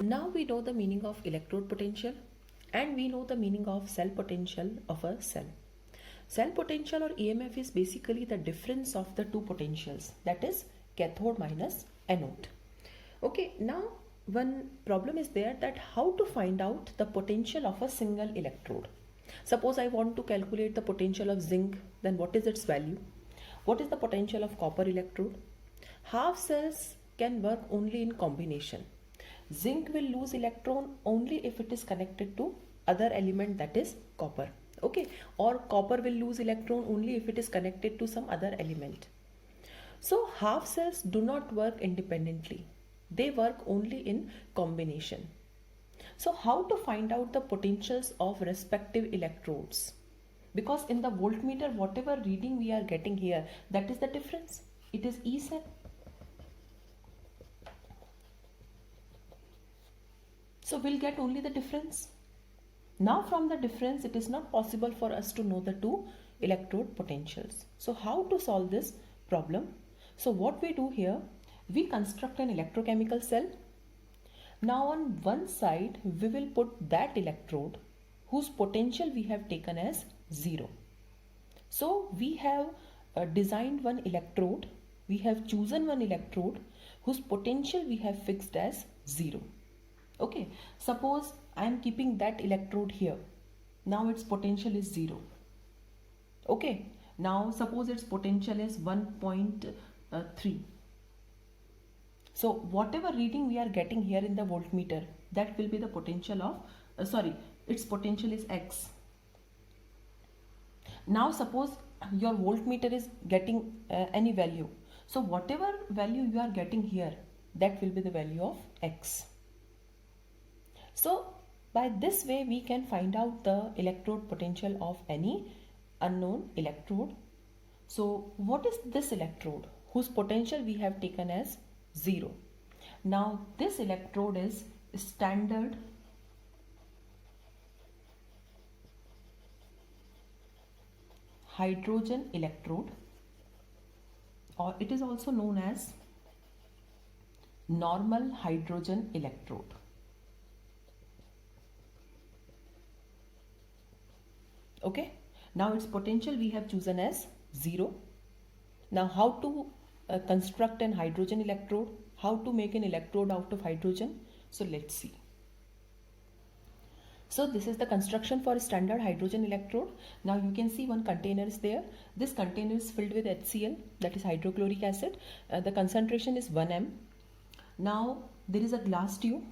Now we know the meaning of electrode potential and we know the meaning of cell potential of a cell. Cell potential or EMF is basically the difference of the two potentials, that is cathode minus anode. Okay, now one problem is there, that how to find out the potential of a single electrode. Suppose I want to calculate the potential of zinc, then what is its value? What is the potential of copper electrode? Half cells can work only in combination. Zinc will lose electron only if it is connected to other element, that is copper. Okay, or copper will lose electron only if it is connected to some other element. So half cells do not work independently. They work only in combination. So how to find out the potentials of respective electrodes? Because in the voltmeter, whatever reading we are getting here, that is the difference. It is E cell. So we'll get only the difference. Now from the difference, it is not possible for us to know the two electrode potentials. So how to solve this problem? So what we do here, we construct an electrochemical cell. Now on one side, we will put that electrode whose potential we have taken as 0. So we have designed one electrode, we have chosen one electrode whose potential we have fixed as 0. Okay, suppose I am keeping that electrode here. Now its potential is 0. Okay, now suppose its potential is 1.3. So whatever reading we are getting here in the voltmeter, that will be the potential of, its potential is X. Now suppose your voltmeter is getting any value. So whatever value you are getting here, that will be the value of X. So by this way we can find out the electrode potential of any unknown electrode. So what is this electrode whose potential we have taken as 0? Now this electrode is standard hydrogen electrode, or it is also known as normal hydrogen electrode. Okay, now its potential we have chosen as 0. Now how to construct an hydrogen electrode, how to make an electrode out of hydrogen? So let's see. So this is the construction for a standard hydrogen electrode. Now you can see one container is there. This container is filled with HCl, that is hydrochloric acid. The concentration is 1 m. Now there is a glass tube.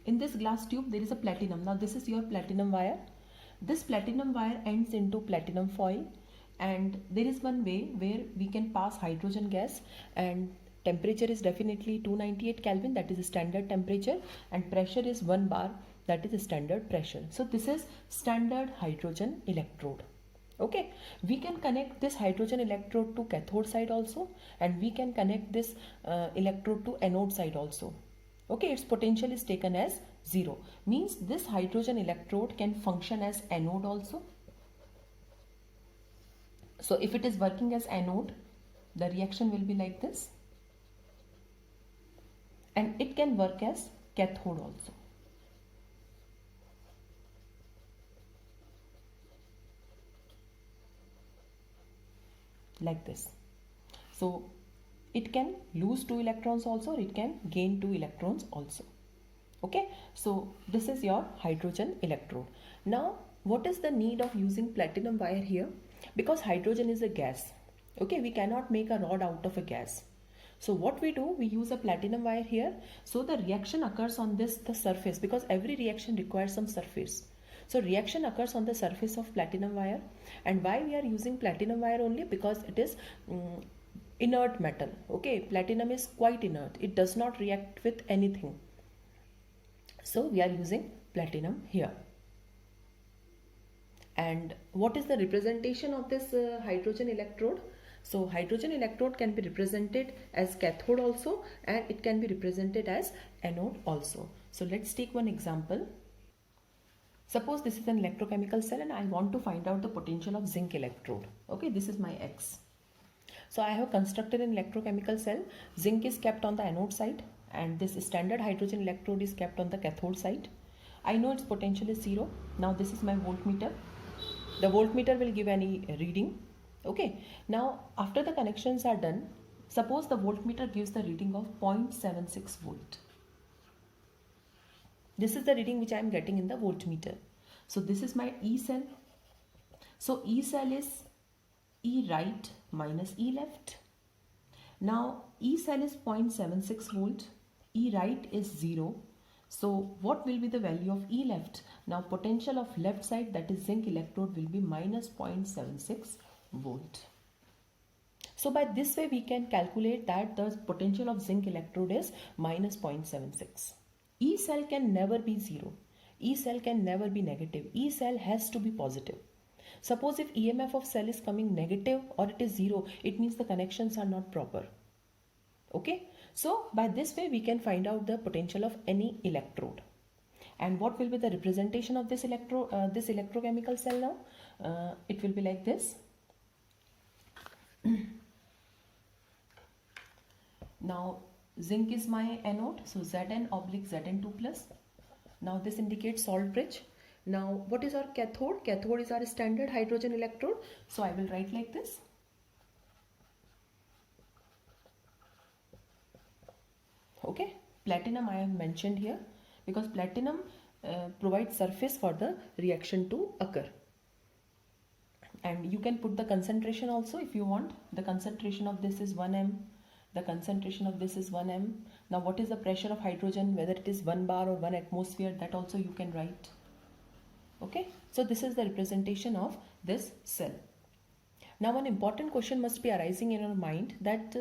In this glass tube there is a platinum. Now this is your platinum wire. This platinum wire ends into platinum foil, and there is one way where we can pass hydrogen gas, and temperature is definitely 298 Kelvin, that is a standard temperature, and pressure is 1 bar, that is a standard pressure. So this is standard hydrogen electrode. Okay, we can connect this hydrogen electrode to cathode side also, and we can connect this electrode to anode side also. Okay, its potential is taken as 0. Means this hydrogen electrode can function as anode also. So if it is working as anode, the reaction will be like this. And it can work as cathode also. Like this. So it can lose 2 electrons also, or it can gain 2 electrons also. Okay, so this is your hydrogen electrode. Now what is the need of using platinum wire here? Because hydrogen is a gas. Okay, we cannot make a rod out of a gas. So what we do, we use a platinum wire here. So the reaction occurs on the surface, because every reaction requires some surface. So reaction occurs on the surface of platinum wire. And why we are using platinum wire only? Because it is inert metal. Okay, platinum is quite inert. It does not react with anything. So we are using platinum here. And what is the representation of this hydrogen electrode? So hydrogen electrode can be represented as cathode also, and it can be represented as anode also. So let's take one example. Suppose this is an electrochemical cell and I want to find out the potential of zinc electrode. Okay, this is my X. So I have constructed an electrochemical cell. Zinc is kept on the anode side and this standard hydrogen electrode is kept on the cathode side. I know its potential is 0. Now this is my voltmeter. The voltmeter will give any reading. Okay, now after the connections are done, suppose the voltmeter gives the reading of 0.76 volt. This is the reading which I am getting in the voltmeter. So this is my E cell. So E cell is E right minus E left. Now E cell is 0.76 volt, E right is 0. So what will be the value of E left? Now potential of left side, that is zinc electrode, will be minus 0.76 volt. So by this way we can calculate that the potential of zinc electrode is minus 0.76. E cell can never be 0. E cell can never be negative. E cell has to be positive. Suppose if EMF of cell is coming negative or it is 0, it means the connections are not proper. Okay, so by this way we can find out the potential of any electrode. And what will be the representation of this electrochemical cell now? It will be like this. Now zinc is my anode, so Zn oblique Zn2 plus. Now this indicates salt bridge. Now what is our cathode? Cathode is our standard hydrogen electrode. So I will write like this. Okay, platinum I have mentioned here because platinum provides surface for the reaction to occur. And you can put the concentration also if you want. The concentration of this is 1m. The concentration of this is 1m. Now what is the pressure of hydrogen, whether it is 1 bar or 1 atmosphere, that also you can write. Okay, so this is the representation of this cell. Now one important question must be arising in our mind, that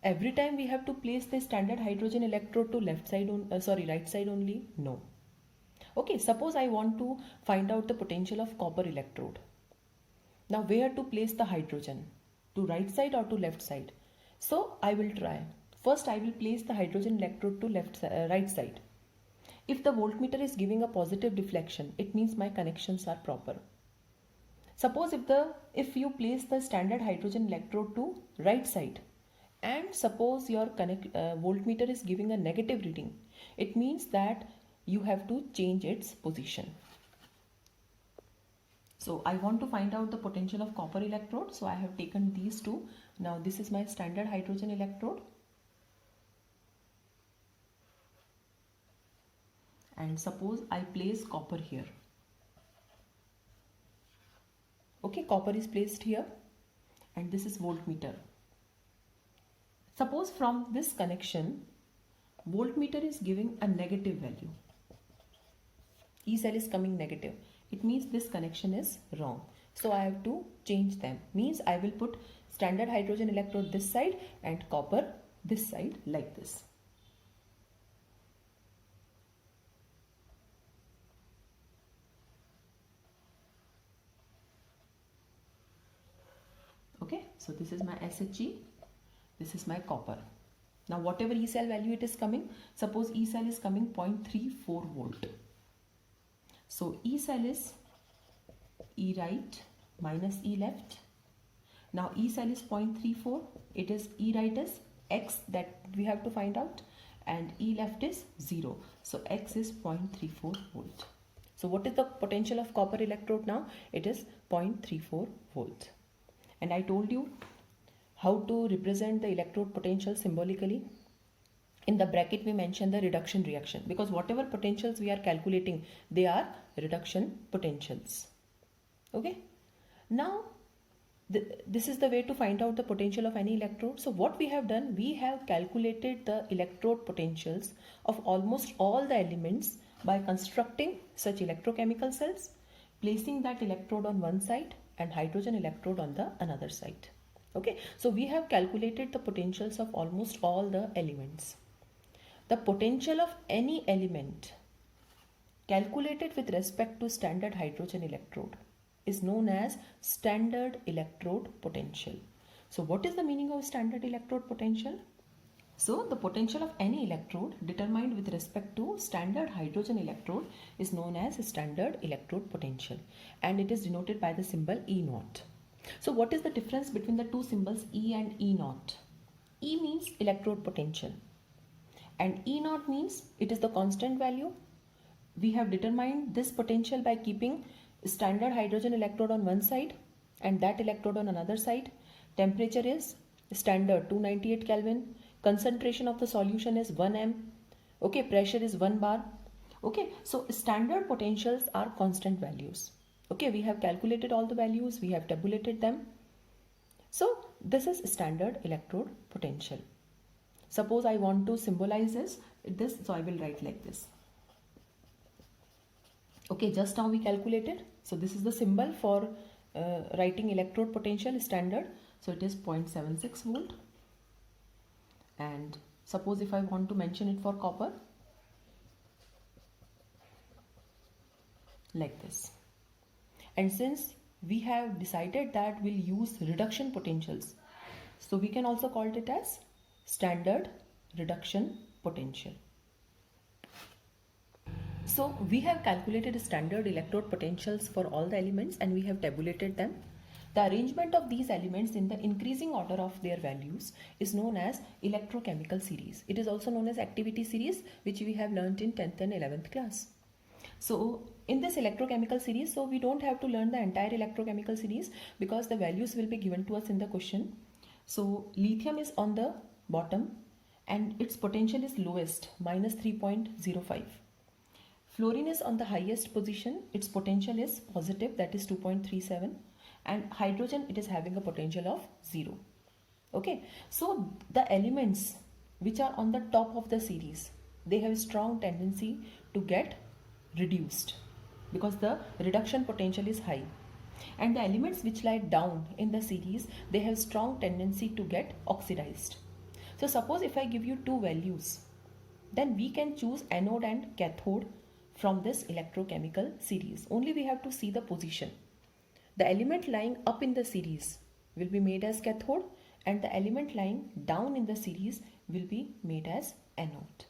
every time we have to place the standard hydrogen electrode to right side only? No. Okay, suppose I want to find out the potential of copper electrode. Now where to place the hydrogen? To right side or to left side? So I will try. First I will place the hydrogen electrode to right side. If the voltmeter is giving a positive deflection, it means my connections are proper. Suppose if you place the standard hydrogen electrode to right side, and suppose your voltmeter is giving a negative reading, it means that you have to change its position. So I want to find out the potential of copper electrode. So I have taken these two. Now this is my standard hydrogen electrode. And suppose I place copper here. Okay, copper is placed here and this is voltmeter. Suppose from this connection, voltmeter is giving a negative value. E cell is coming negative. It means this connection is wrong. So I have to change them. Means I will put standard hydrogen electrode this side and copper this side like this. Okay, so this is my SHE, this is my copper. Now whatever E cell value it is coming, suppose E cell is coming 0.34 volt. So E cell is E right minus E left. Now E cell is 0.34, it is E right is X that we have to find out, and E left is 0. So X is 0.34 volt. So what is the potential of copper electrode now? It is 0.34 volt. And I told you how to represent the electrode potential symbolically. In the bracket we mention the reduction reaction, because whatever potentials we are calculating, they are reduction potentials. Okay. Now this is the way to find out the potential of any electrode. So what we have done, we have calculated the electrode potentials of almost all the elements by constructing such electrochemical cells, placing that electrode on one side and hydrogen electrode on the another side. Okay, so we have calculated the potentials of almost all the elements. The potential of any element calculated with respect to standard hydrogen electrode is known as standard electrode potential. So what is the meaning of standard electrode potential? So the potential of any electrode determined with respect to standard hydrogen electrode is known as standard electrode potential, and it is denoted by the symbol E naught. So what is the difference between the two symbols E and E naught? E means electrode potential and E naught means it is the constant value. We have determined this potential by keeping standard hydrogen electrode on one side and that electrode on another side. Temperature is standard 298 Kelvin. Concentration of the solution is 1 m. Okay, pressure is 1 bar. Okay, so standard potentials are constant values. Okay, we have calculated all the values, we have tabulated them. So this is standard electrode potential. Suppose I want to symbolize this, so I will write like this. Okay, just now we calculated. So this is the symbol for writing electrode potential standard. So it is 0.76 volt. And suppose if I want to mention it for copper, like this. And since we have decided that we'll use reduction potentials, so we can also call it as standard reduction potential. So we have calculated standard electrode potentials for all the elements and we have tabulated them. The arrangement of these elements in the increasing order of their values is known as electrochemical series. It is also known as activity series, which we have learnt in 10th and 11th class. So in this electrochemical series, so we don't have to learn the entire electrochemical series because the values will be given to us in the question. So lithium is on the bottom and its potential is lowest, minus 3.05. Fluorine is on the highest position, its potential is positive, that is 2.37, and hydrogen, it is having a potential of 0. Okay, so the elements which are on the top of the series, they have a strong tendency to get reduced because the reduction potential is high, and the elements which lie down in the series, they have strong tendency to get oxidized. So suppose if I give you two values, then we can choose anode and cathode from this electrochemical series. Only we have to see the position. The element lying up in the series will be made as cathode and the element lying down in the series will be made as anode.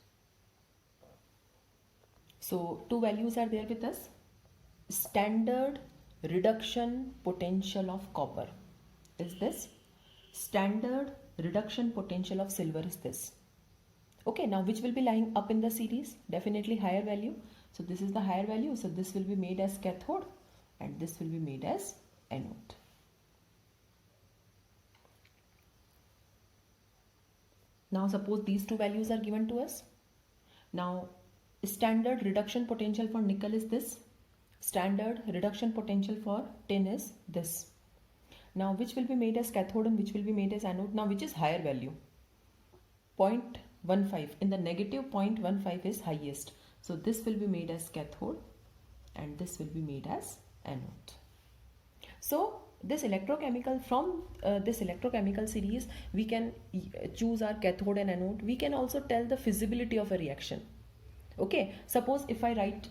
So two values are there with us. Standard reduction potential of copper is this. Standard reduction potential of silver is this. Okay, now which will be lying up in the series? Definitely higher value. So this is the higher value. So this will be made as cathode and this will be made as anode. Now suppose these two values are given to us. Now standard reduction potential for nickel is this. Standard reduction potential for tin is this. Now which will be made as cathode and which will be made as anode? Now which is higher value? 0.15. In the negative, 0.15 is highest. So this will be made as cathode and this will be made as anode. So this electrochemical, from this electrochemical series, we can choose our cathode and anode. We can also tell the feasibility of a reaction. Okay, suppose if I write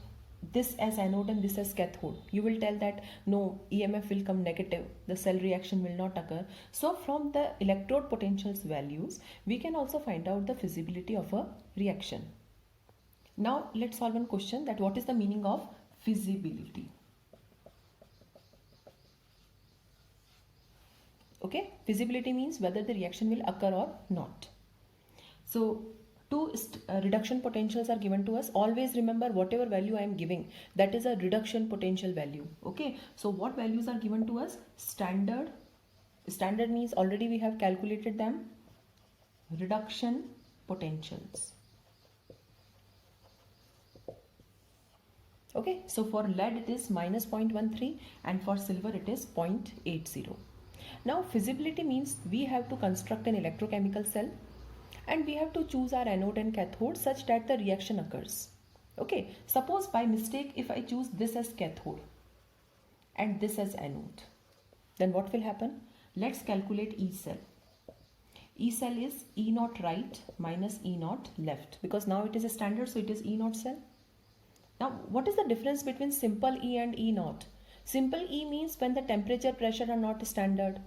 this as anode and this as cathode, you will tell that no, EMF will come negative, the cell reaction will not occur. So from the electrode potentials values, we can also find out the feasibility of a reaction. Now let's solve one question, that what is the meaning of feasibility? Okay, feasibility means whether the reaction will occur or not. So two reduction potentials are given to us. Always remember whatever value I am giving, that is a reduction potential value. Okay, so what values are given to us? Standard. Standard means already we have calculated them. Reduction potentials. Okay, so for lead it is minus 0.13 and for silver it is 0.80. Now feasibility means we have to construct an electrochemical cell and we have to choose our anode and cathode such that the reaction occurs. Okay, suppose by mistake if I choose this as cathode and this as anode, then what will happen? Let's calculate E cell. E cell is E naught right minus E naught left, because now it is a standard, so it is E naught cell. Now what is the difference between simple E and E naught? Simple E means when the temperature, pressure are not standard.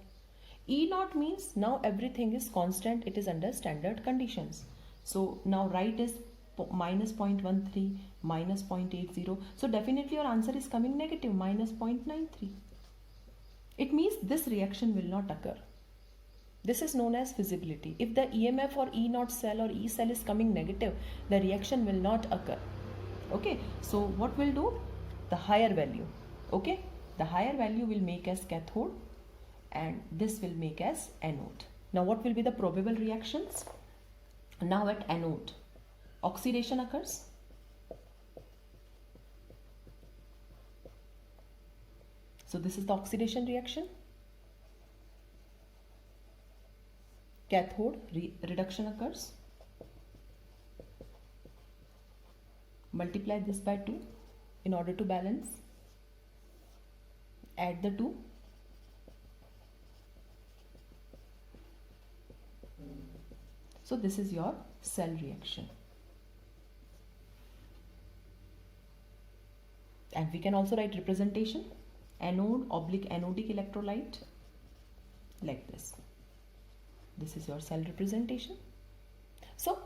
E naught means now everything is constant, it is under standard conditions. So now right is minus 0.13, minus 0.80. So definitely your answer is coming negative, minus 0.93. It means this reaction will not occur. This is known as feasibility. If the EMF or E naught cell or E cell is coming negative, the reaction will not occur. Okay, so what will do? The higher value. Okay, the higher value will make as cathode and this will make as anode. Now what will be the probable reactions? Now at anode, oxidation occurs. So this is the oxidation reaction. Cathode reduction occurs. Multiply this by 2 in order to balance. Add the 2. So this is your cell reaction. And we can also write representation, anode oblique anodic electrolyte, like this. This is your cell representation. So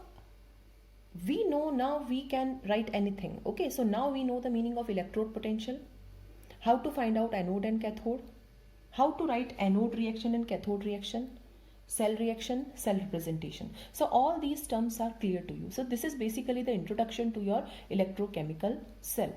we know now we can write anything. Okay, so now we know the meaning of electrode potential, how to find out anode and cathode, how to write anode reaction and cathode reaction, cell reaction, cell representation. So all these terms are clear to you. So this is basically the introduction to your electrochemical cell.